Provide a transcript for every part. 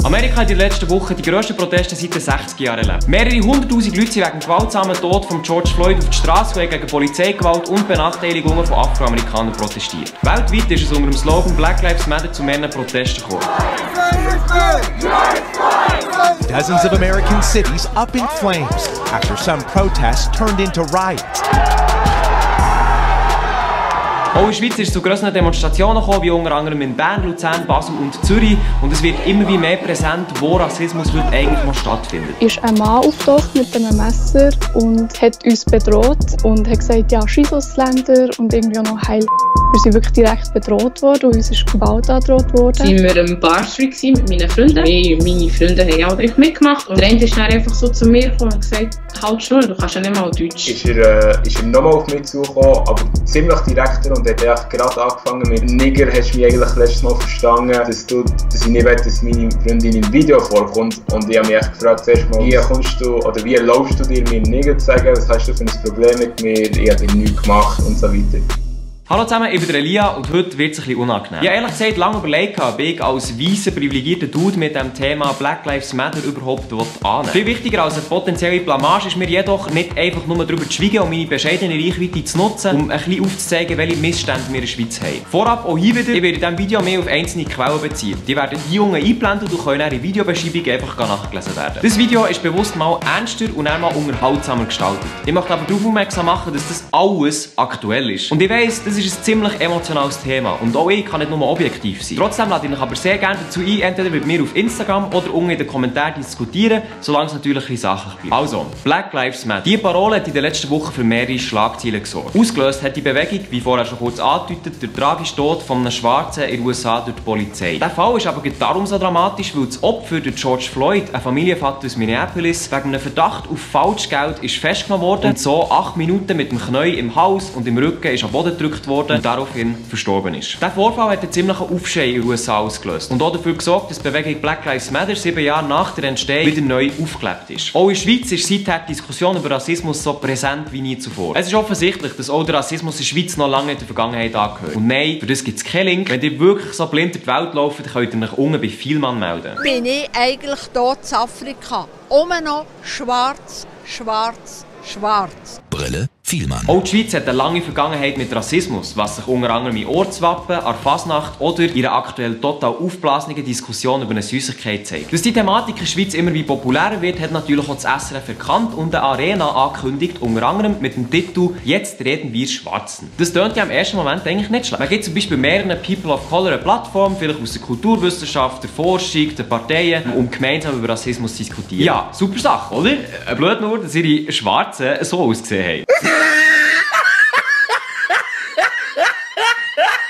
Amerika hat in den letzten Wochen die grössten Proteste seit den 60 Jahren erlebt. Mehrere hunderttausend Leute sind wegen dem gewaltsamen Tod von George Floyd auf die Straße gegen Polizeigewalt und Benachteiligungen von Afroamerikanern protestiert. Weltweit ist es unter dem Slogan Black Lives Matter zu mehreren Protesten gekommen. Dozens of American cities up in flames after some protests turned into riots. Auch in der Schweiz ist es zu grösseren Demonstrationen gekommen, wie unter anderem in Bern, Luzern, Basel und Zürich. Und es wird immer mehr präsent, wo Rassismus heute eigentlich noch stattfindet. Ist ein Mann auftaucht mit einem Messer und hat uns bedroht und hat gesagt, ja, Scheiss-Ausländer und irgendwie auch noch Heil. Wir sind wirklich direkt bedroht worden und uns ist Gewalt angedroht worden. Wir waren im Barstreet mit meinen Freunden. Meine Freunde haben auch mitgemacht. Und der eine ist dann einfach so zu mir gekommen und gesagt, halt schon, du kannst ja nicht mal Deutsch. Ist er nochmal auf mich zugekommen, aber ziemlich direkt und hat gerade angefangen mit «Nigger, hast du mich eigentlich letztes Mal verstanden, dass ich nicht will, dass meine Freundin im Video vorkommt». Und ich habe mich echt gefragt, zuerst mal, wie kommst du oder wie erlaubst du dir, mir Nigger zu sagen, was hast du für ein Problem mit mir, ich habe dir nichts gemacht und so weiter. Hallo zusammen, ich bin Elia und heute wird es ein bisschen unangenehm. Ich habe ehrlich gesagt lange überlegt, ob ich als weißer, privilegierter Dude mit dem Thema Black Lives Matter überhaupt annehmen. Viel wichtiger als eine potenzielle Blamage ist mir jedoch nicht einfach nur darüber zu schweigen und meine bescheidene Reichweite zu nutzen, um ein bisschen aufzuzeigen, welche Missstände wir in der Schweiz haben. Vorab auch hier wieder, ich werde in diesem Video mehr auf einzelne Quellen beziehen. Die werden hier unten eingeblendet und können in der Videobeschreibung einfach nachgelesen werden. Das Video ist bewusst mal ernster und dann mal unterhaltsamer gestaltet. Ich möchte aber darauf aufmerksam machen, dass das alles aktuell ist. Und ich weiss, das ist ein ziemlich emotionales Thema und auch ich kann nicht nur objektiv sein. Trotzdem lade ich euch aber sehr gerne dazu ein, entweder mit mir auf Instagram oder unten in den Kommentaren diskutieren, solange es natürlich ein sachlich bleibt. Also, Black Lives Matter. Diese Parole hat in den letzten Wochen für mehrere Schlagzeilen gesorgt. Ausgelöst hat die Bewegung, wie vorher schon kurz angedeutet, der tragische Tod von einem Schwarzen in den USA durch die Polizei. Der Fall ist aber darum so dramatisch, weil das Opfer durch George Floyd, ein Familienvater aus Minneapolis, wegen einem Verdacht auf Falschgeld ist festgenommen worden und so 8 Minuten mit dem Knie im Hals und im Rücken ist am Boden gedrückt worden und daraufhin verstorben ist. Der Vorfall hat einen ziemlichen Aufschrei in den USA ausgelöst und auch dafür gesorgt, dass die Bewegung Black Lives Matter 7 Jahre nach der Entstehung wieder neu aufgelebt ist. Auch in der Schweiz ist seither die Diskussion über Rassismus so präsent wie nie zuvor. Es ist offensichtlich, dass auch der Rassismus in der Schweiz noch lange in der Vergangenheit angehört. Und nein, für das gibt es keinen Link. Wenn ihr wirklich so blind durch die Welt lauft, dann könnt ihr euch unten bei Vielmann melden. Bin ich eigentlich hier in Afrika? Immer noch schwarz, schwarz, schwarz. Brille Vielmann. Auch die Schweiz hat eine lange Vergangenheit mit Rassismus, was sich unter anderem in Ortswappen, an Fasnacht oder in einer aktuell total aufblasenen Diskussion über eine Süßigkeit zeigt. Dass die Thematik in der Schweiz immer wie populärer wird, hat natürlich auch das SRF erkannt und eine Arena angekündigt, unter anderem mit dem Titel «Jetzt reden wir Schwarzen». Das tönt ja im ersten Moment eigentlich nicht schlecht. Man gibt zum Beispiel mehreren People of Color eine Plattform, vielleicht aus der Kulturwissenschaft, der Forschung, der Parteien, um gemeinsam über Rassismus zu diskutieren. Ja, super Sache, oder? Blöd nur, dass ihre Schwarzen so ausgesehen haben.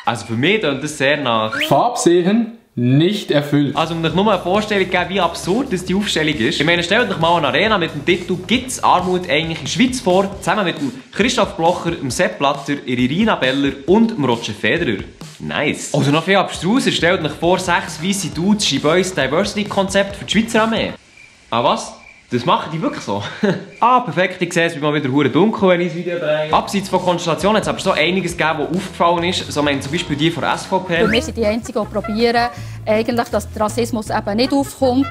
Also für mich klingt das sehr nach Farbsehen nicht erfüllt. Also um euch nur eine Vorstellung zu geben, wie absurd das die Aufstellung ist. Ich meine, stellt euch mal eine Arena mit dem Titel «Gibt's Armut eigentlich in der Schweiz» vor, zusammen mit dem Christoph Blocher, dem Sepp Blatter, Irina Beller und dem Roger Federer. Nice. Oder noch viel abstruser, stellt euch vor, 6 weisse Dudes schreiben uns Diversity-Konzept für die Schweizer Armee. Ah was? Das machen die wirklich so? Ah, perfekt, ich sehe es, wie mal wieder hure dunkel, wenn ich das Video drehe. Abseits von Konstellationen hat es aber so einiges gegeben, was aufgefallen ist. So zum Beispiel die von SVP. Und wir sind die Einzigen, die probieren, eigentlich, dass der Rassismus eben nicht aufkommt.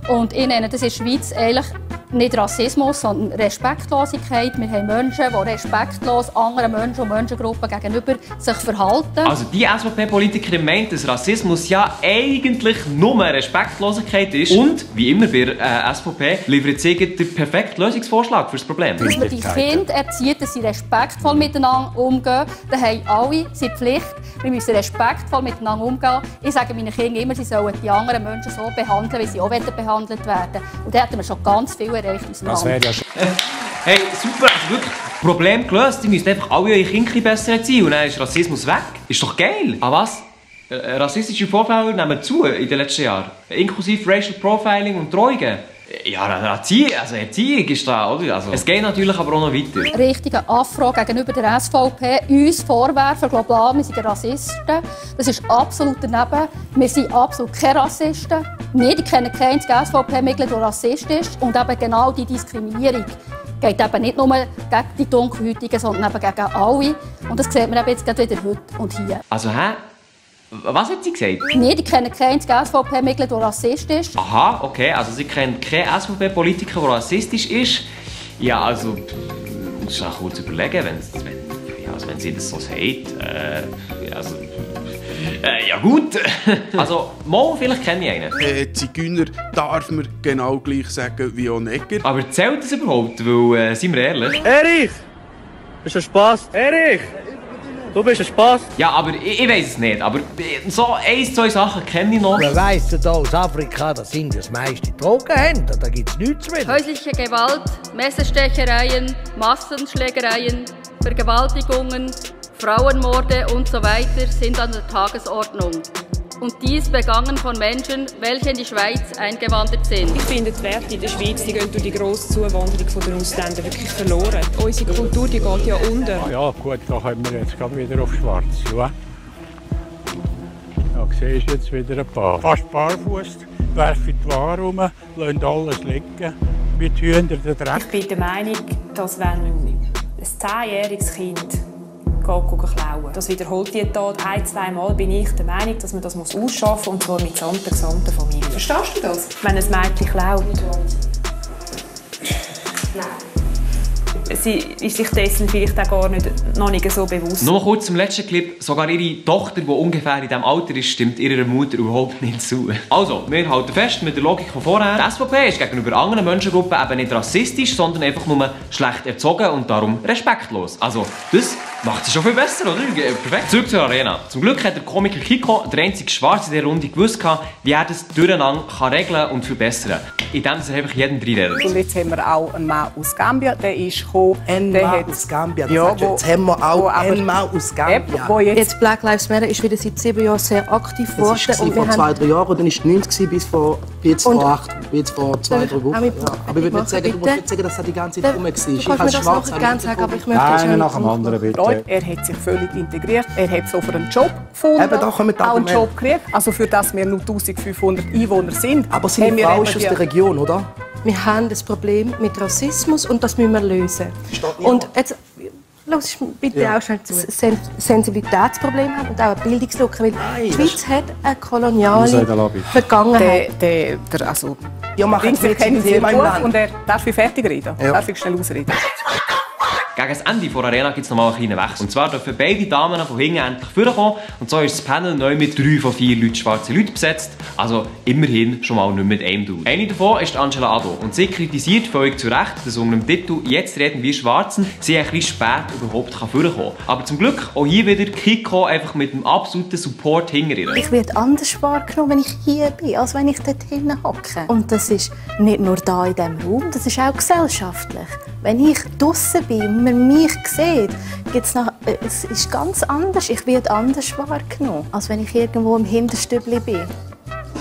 Und ich nenne das in der Schweiz eigentlich nicht Rassismus, sondern Respektlosigkeit. Wir haben Menschen, die respektlos anderen Menschen und Menschengruppen gegenüber sich verhalten. Also die SVP-Politikerin meint, dass Rassismus ja eigentlich nur Respektlosigkeit ist. Und, wie immer bei SVP, liefert sie den perfekten Lösungsvorschlag für das Problem. Dass man die Kinder erzieht, dass sie respektvoll miteinander umgehen. Dann haben alle die Pflicht, wir müssen respektvoll miteinander umgehen. Ich sage meinen Kindern immer, sie sollen die anderen Menschen so behandeln, wie sie auch behandelt werden. Und da hätten wir schon ganz viel erreicht in unserem Land. Hey, super, also wirklich, Problem gelöst. Die müssen einfach alle eure Kinder besser erziehen und dann ist Rassismus weg. Ist doch geil. Ah was? Rassistische Vorfälle nehmen zu in den letzten Jahren. Inklusive Racial Profiling und Drohungen. Ja, Erziehung ist da, oder? Also, es geht natürlich aber auch noch weiter. Richtiger Afro gegenüber der SVP uns vorwerfen, global, wir sind Rassisten. Das ist absolut daneben. Wir sind absolut keine Rassisten. Wir kennen kein einziges SVP-Mitglied, das Rassist ist. Und eben genau diese Diskriminierung geht eben nicht nur gegen die Dunkelhäutigen, sondern eben gegen alle. Und das sieht man eben jetzt gerade wieder heute und hier. Also, Was hat sie gesagt? Nein, die kennen kein SVP-Mitglied, der Rassist ist. Aha, okay, also sie kennt keinen SVP-Politiker, der rassistisch ist. Ja, also, muss ich auch kurz überlegen, wenn sie das so sagt. Ja gut. Also, mal, vielleicht kenne ich einen. Zigeuner darf man genau gleich sagen wie auch Neger. Aber zählt das überhaupt? Weil, seien wir ehrlich. Erich! Bist du ein Spaß? Erich! Du bist ein Spaß? Ja, aber ich weiß es nicht. Aber so 1, 2 Sachen kenne ich noch. Man weiss ja aus Afrika, das sind das meiste Drogenhändler. Da gibt es nichts mehr. Häusliche Gewalt, Messerstechereien, Massenschlägereien, Vergewaltigungen, Frauenmorde und so weiter sind an der Tagesordnung. Und dies begangen von Menschen, welche in die Schweiz eingewandert sind. Ich finde, die Werte in der Schweiz die gehen durch die grosse Zuwanderung der Ausländer wirklich verloren. Unsere Kultur die geht ja unter. Ja gut, da kommen wir jetzt gerade wieder auf schwarz. Ja. Da siehst du jetzt wieder ein paar. Fast barfuß, werfen die Ware rum, lassen alles liegen, wie die Hühner den Dreck. Ich bin der Meinung, dass wenn ein 10-jähriges Kind klauen. Das wiederholt die Tat 1-2 Mal, bin ich der Meinung, dass man das ausschaffen muss, und zwar mit der gesamten Familie. Verstehst du das? Wenn ein Mädchen klaut. Nein. Sie ist sich dessen vielleicht auch noch nicht so bewusst. Noch kurz zum letzten Clip. Sogar ihre Tochter, die ungefähr in diesem Alter ist, stimmt ihrer Mutter überhaupt nicht zu. Also, wir halten fest mit der Logik von vorher. Die SVP ist gegenüber anderen Menschengruppen eben nicht rassistisch, sondern einfach nur schlecht erzogen und darum respektlos. Also, das macht sie schon viel besser, oder? Perfekt. Zurück zur Arena. Zum Glück hat der Komiker Kiko, der einzige Schwarze in dieser Runde, gewusst, wie er das durcheinander regeln und verbessern kann. Indem er einfach jeden reinredet. Und jetzt haben wir auch einen Mann aus Gambia, der ist gekommen. Ein Mann aus Gambia, jetzt haben wir auch einen Mann aus Gambia. Jetzt Black Lives Matter ist wieder seit 7 Jahren sehr aktiv geworden. Das war vor 2-3 Jahren, dann war es 90 bis vor 2-3 Wochen. Ja. Aber ich würde nicht sagen, dass er die ganze Zeit rum war. Ich kann mir das noch gerne sagen, aber ich möchte einen nach dem anderen bitte. Er hat sich völlig integriert, er hat sofort einen Job gefunden, auch einen Job gekriegt. Also für das wir nur 1500 Einwohner sind. Aber seine Frau ist aus der Region, oder? Wir haben das Problem mit Rassismus und das müssen wir lösen. Und jetzt, lass bitte auch schnell zu. Ein Sensibilitätsproblem haben und auch eine Bildungslücke, weil die Schweiz hat eine koloniale Vergangenheit. Ihr macht jetzt kein Thema im Land. Und darf ich fertig reden? Ja. Darf ich schnell ausreden? Gegen das Ende der Arena gibt es noch mal einen kleinen Wechsel. Und zwar dürfen beide Damen von hinten endlich vorkommen. Und so ist das Panel neu mit 3 von 4 schwarzen Leuten besetzt. Also immerhin schon mal nicht mit einem Dude. Eine davon ist Angela Ado. Und sie kritisiert völlig zu Recht, dass unter dem Titel «Jetzt reden wir Schwarzen» sie ein bisschen spät überhaupt vorkommen kann. Aber zum Glück auch hier wieder Kiko einfach mit dem absoluten Support hinter ihr. Ich werde anders wahrgenommen, wenn ich hier bin, als wenn ich dort hinten hocke. Und das ist nicht nur da in diesem Raum, das ist auch gesellschaftlich. Wenn ich draussen bin und man mich sieht, es ist ganz anders. Ich werde anders wahrgenommen, als wenn ich irgendwo im Hinterstübli bin.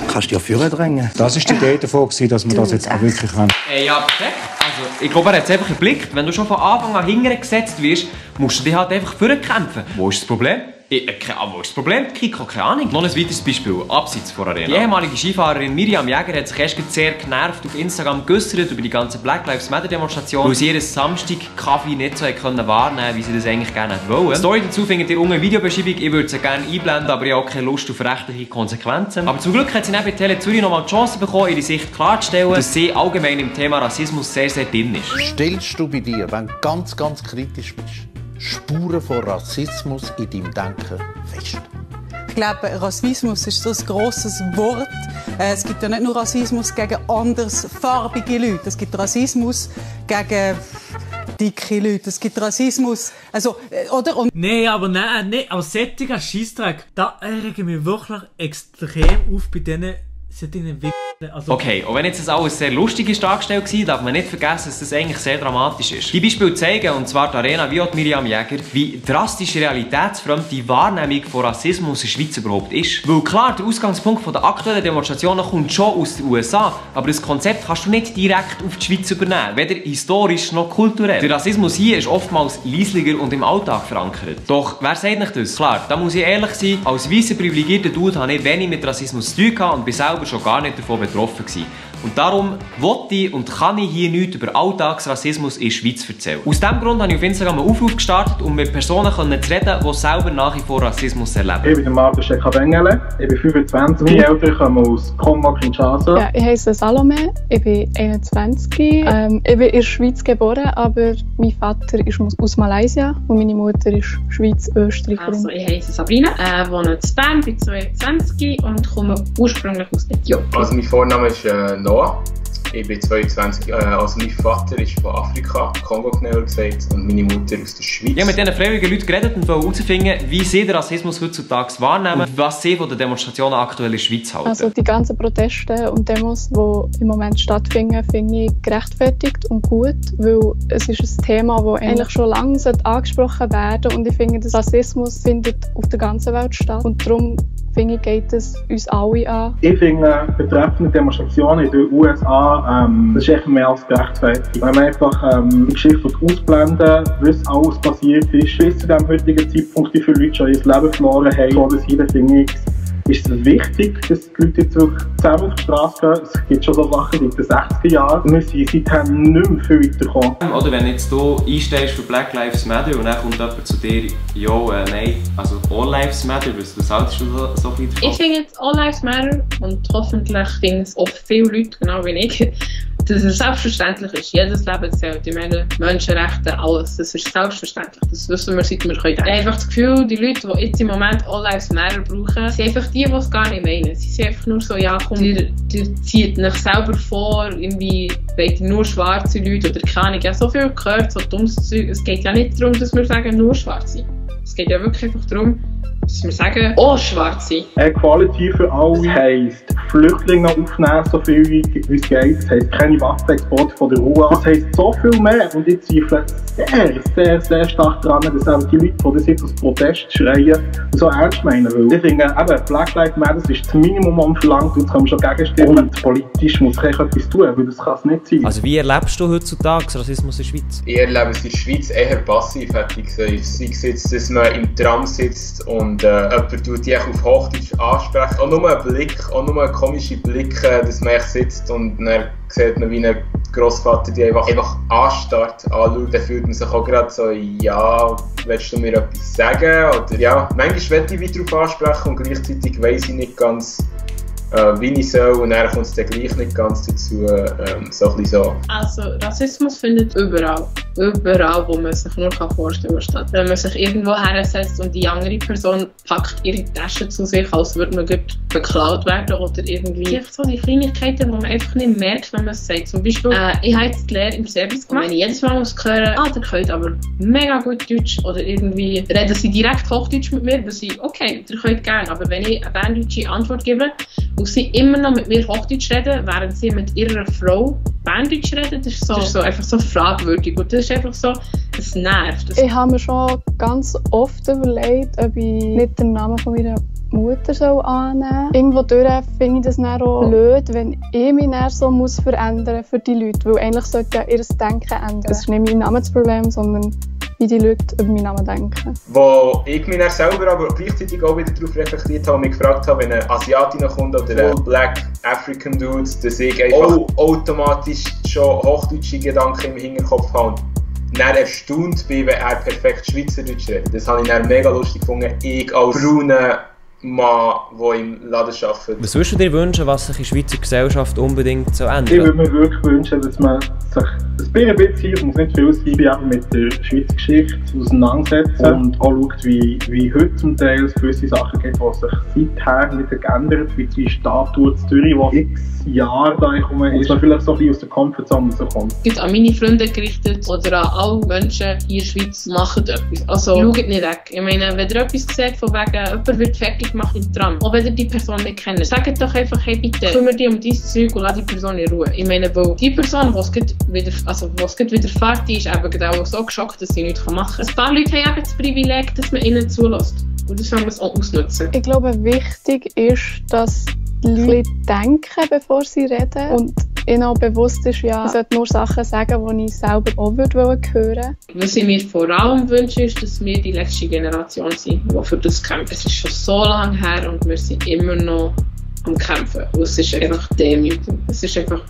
Kannst du ja vordrängen. Das war die Idee davon, dass wir das jetzt auch wirklich können. Ja, perfekt. Also, ich glaube, er hat es einfach geblickt. Wenn du schon von Anfang an hinten gesetzt wirst, musst du dich halt einfach vorkämpfen. Wo ist das Problem? Wo ist das Problem? Kiko, keine Ahnung. Noch ein weiteres Beispiel, abseits von Arena. Die ehemalige Skifahrerin Miriam Jäger hat sich erst sehr genervt auf Instagram geäussert über die ganze Black Lives Matter Demonstration, weil sie ihren Samstag-Kaffee nicht so wahrnehmen konnte, wie sie das eigentlich gerne wollen. Die Story dazu findet ihr unten in der Videobeschreibung. Ich würde sie gerne einblenden, aber ich habe auch keine Lust auf rechtliche Konsequenzen. Aber zum Glück hat sie neben Tele Zürich noch mal die Chance bekommen, ihre Sicht klarzustellen, dass sie allgemein im Thema Rassismus sehr, sehr dünn ist. Stellst du bei dir, wenn du ganz, ganz kritisch bist, Spuren von Rassismus in deinem Denken fest? Ich glaube, Rassismus ist so ein grosses Wort. Es gibt ja nicht nur Rassismus gegen andersfarbige Leute. Es gibt Rassismus gegen dicke Leute. Es gibt Rassismus, oder? Nein, aber solcher Scheissdreck, da rege ich mich wirklich extrem auf bei diesen Okay, und wenn jetzt das alles sehr lustig ist dargestellt war, darf man nicht vergessen, dass das eigentlich sehr dramatisch ist. Die Beispiele zeigen, und zwar die Arena wie auch die Miriam Jäger, wie drastisch realitätsfremd die Wahrnehmung von Rassismus in der Schweiz überhaupt ist. Weil klar, der Ausgangspunkt der aktuellen Demonstrationen kommt schon aus den USA, aber das Konzept kannst du nicht direkt auf die Schweiz übernehmen, weder historisch noch kulturell. Der Rassismus hier ist oftmals leislicher und im Alltag verankert. Doch, wer sagt nicht das? Klar, da muss ich ehrlich sein, als weißer privilegierter Dude habe ich wenig mit Rassismus zu tun gehabt und bin selber schon gar nicht davon betroffen gewesen. Und darum wollte ich und kann ich hier nichts über Alltagsrassismus in der Schweiz erzählen. Aus diesem Grund habe ich auf Instagram einen Aufruf gestartet, um mit Personen zu reden, die selber nach wie vor Rassismus erleben. Ich bin Markus Schekabengele, ich bin 25, meine Eltern kommen aus Kongo, Kinshasa. Ja, ich heiße Salome, ich bin 21. Ich bin in der Schweiz geboren, aber mein Vater ist aus Malaysia und meine Mutter ist Schweiz-Österreicherin. Also ich heiße Sabrina, wohne in Bern, bin 22 und komme ursprünglich aus Äthiopien. Also mein Vorname ist Noah. Ich bin 22, also mein Vater ist von Afrika, Kongo genauer gesagt, und meine Mutter aus der Schweiz. Ich habe mit diesen freiwilligen Leuten geredet und wollte herausfinden, wie sie den Rassismus heutzutage wahrnehmen und was sie von den Demonstrationen aktuell in der Schweiz halten. Also die ganzen Proteste und Demos, die im Moment stattfinden, finde ich gerechtfertigt und gut, weil es ist ein Thema, das eigentlich schon lange angesprochen werden sollte und ich finde, dass Rassismus findet auf der ganzen Welt statt und darum finde ich, geht es uns alle an. Ich finde, betreffend Demonstrationen in den USA, das ist echt mehr als gerechtfertigt. Wenn man einfach die Geschichte ausblenden, was alles passiert ist, bis zu dem heutigen Zeitpunkt, wie viele Leute schon ihr Leben verloren haben, so dass jeder finde ich, ist es wichtig, dass die Leute jetzt wirklich zusammen auf die Straße gehen. Es gibt schon so Sachen seit den 60er Jahren. Wir sind seitdem nicht mehr viel weitergekommen. Oder wenn jetzt du einstehst für Black Lives Matter und dann kommt jemand zu dir, nein, also All Lives Matter, was haltest du so viel davon? Ich finde jetzt All Lives Matter und hoffentlich finden es auch viele Leute, genau wie ich, dass es selbstverständlich ist. Jedes Leben zählt. Ich meine, Menschenrechte, alles. Das ist selbstverständlich. Das wissen wir, seit wir können. Ich habe einfach das Gefühl, die Leute, die jetzt im Moment All Lives Matter brauchen, sind einfach die es gar nicht meinen. Sie sind einfach nur so, ja komm, ihr zieht euch selber vor, irgendwie wollt ihr nur schwarze Leute oder keine Ahnung. Ich habe so viel gehört, so dummes Zeug. Es geht ja nicht darum, dass wir sagen, nur Schwarze. Es geht ja wirklich einfach darum, dass wir sagen, oh, Schwarze. Equality für alle heisst, Flüchtlinge aufnehmen, so viel wie es geht. Das heisst, keine Waffenexporte von der Ruhe. Das heisst so viel mehr. Und ich zweifle sehr stark daran, dass auch die Leute, die das jetzt als Protest schreien, so ernst meinen. Weil ich finde, eben, Black Lives Matter ist das Minimum, das man verlangt, und das kann man schon gegenstimmen. Und politisch muss ich etwas tun, weil das kann es nicht sein. Also wie erlebst du heutzutage Rassismus in der Schweiz? Ich erlebe es in der Schweiz eher passiv, hätte ich gesagt. Sei es jetzt, dass man im Tram sitzt und jemand tut dich auf Hochdeutsch ansprechen. Auch nur ein Blick, auch nur ein komischer Blick, dass man sitzt und dann sieht man, wie ein Grossvater die einfach anstarrt, anschaut. Dann fühlt man sich auch gerade so, ja, willst du mir etwas sagen? Oder ja, manchmal will ich wieder darauf ansprechen und gleichzeitig weiss ich nicht ganz, wie ich soll, und dann kommt es dann gleich nicht ganz dazu, so ein bisschen so. Also Rassismus findet überall, wo man sich nur vorstellen kann. Wenn man sich irgendwo hersetzt und die andere Person packt ihre Tasche zu sich, als würde man beklaut werden oder irgendwie. So die Kleinigkeiten, die man einfach nicht merkt, wenn man es sagt. Zum Beispiel, ich habe jetzt die Lehre im Service gemacht. Wenn ich jedes Mal muss hören, der könnt aber mega gut Deutsch oder irgendwie reden sie direkt Hochdeutsch mit mir, dann sage ich, okay, ihr könnt gerne, aber wenn ich eine berndeutsche Antwort gebe, und sie immer noch mit mir Hochdeutsch reden, während sie mit ihrer Frau Berndeutsch reden, das ist so einfach so fragwürdig. Und das ist einfach so, das nervt. Ich habe mir schon ganz oft überlegt, ob ich nicht den Namen von meiner Mutter annehmen soll. Irgendwo durch finde ich das dann auch blöd, wenn ich mich dann so verändern muss für die Leute. Weil eigentlich sollte ja ihr Denken ändern. Das ist nicht mein Namensproblem, sondern wie die Leute über meinen Namen denken. Wo ich mich dann selber aber gleichzeitig auch wieder darauf reflektiert habe und mich gefragt habe, wenn ein Asiatin kommt oder ein Black African Dude, dass ich einfach automatisch schon hochdeutsche Gedanken im Hinterkopf habe und dann erstaunt bin, wenn er perfekt Schweizerdeutsch redet. Das habe ich dann mega lustig gefunden. Ich als brauner Mann, der im Laden arbeitet. Was würdest du dir wünschen, was sich in der Schweizer Gesellschaft unbedingt so ändert? Ich würde mir wirklich wünschen, dass man sich ein bisschen, muss nicht viel sein, mit der Schweizer Geschichte auseinandersetzt und auch schaut, wie heute zum Teil gewisse Sachen gibt, die sich seither nicht geändert haben, wie die Statue in Zürich, die x Jahre da gekommen ist, und vielleicht so ein bisschen aus der Comfortzone rauskommt. Es gibt an meine Freunde gerichtet oder an alle Menschen hier in der Schweiz, machen etwas. Also schaut nicht weg. Ich meine, wenn ihr etwas seht, von wegen, jemand wird fertig gemacht im Tram, auch wenn ihr die Person nicht kennt, sagt doch einfach, hey bitte, kümmere dich um dieses Zeug und lass die Person in Ruhe. Ich meine, weil die Person, die es wieder fertig ist, eben auch so geschockt, dass sie nichts machen kann. Ein paar Leute haben eben das Privileg, dass man ihnen zulässt. Und das soll man auch ausnutzen. Ich glaube, wichtig ist, dass die Leute denken, bevor sie reden. Und ihnen auch bewusst ist, ja, ich sollte nur Sachen sagen, die ich selber auch hören würde. Was ich mir vor allem wünsche, ist, dass wir die letzte Generation sind, die für das kämpfen. Es ist schon so lange her und wir sind immer noch am Kämpfen. Und es ist einfach demütigend. Es ist einfach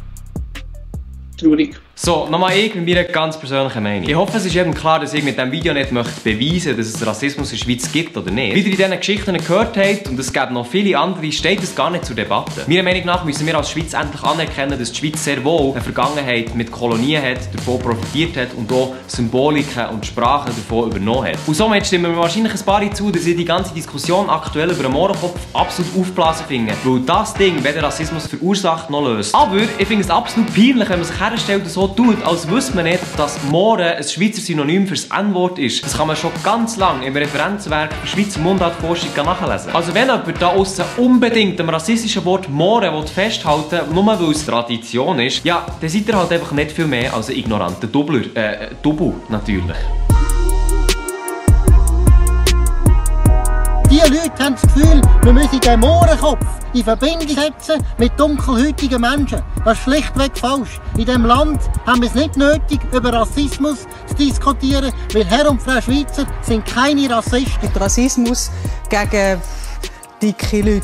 traurig. So, nochmal ich mit meiner ganz persönlichen Meinung. Ich hoffe, es ist jedem klar, dass ich mit diesem Video nicht möchte beweisen, dass es Rassismus in der Schweiz gibt oder nicht. Wie ihr in diesen Geschichten gehört habt, und es gibt noch viele andere, steht es gar nicht zur Debatte. Meiner Meinung nach müssen wir als Schweiz endlich anerkennen, dass die Schweiz sehr wohl eine Vergangenheit mit Kolonien hat, davon profitiert hat und auch Symboliken und Sprachen davon übernommen hat. Und somit stimmen wir wahrscheinlich ein paar zu, dass ich die ganze Diskussion aktuell über den Mohrenkopf absolut aufblasen finde, weil das Ding weder Rassismus verursacht noch löst. Aber ich finde es absolut peinlich, wenn man sich herstellt und so tut, als wüsste man nicht, dass Mohren ein Schweizer Synonym fürs N-Wort ist. Das kann man schon ganz lange im Referenzwerk für Schweizer Mundartforschung nachlesen. Also wenn jemand da aussen unbedingt am rassistischen Wort Mohren festhalten will, nur weil es Tradition ist, ja, dann seid ihr halt einfach nicht viel mehr als ein ignoranter Doubler. Double natürlich. Die Leute haben das Gefühl, wir müssen den Mohrenkopf in Verbindung setzen mit dunkelhäutigen Menschen. Das ist schlichtweg falsch. In diesem Land haben wir es nicht nötig, über Rassismus zu diskutieren, weil Herr und Frau Schweizer sind keine Rassisten. Rassismus gegen dicke Leute.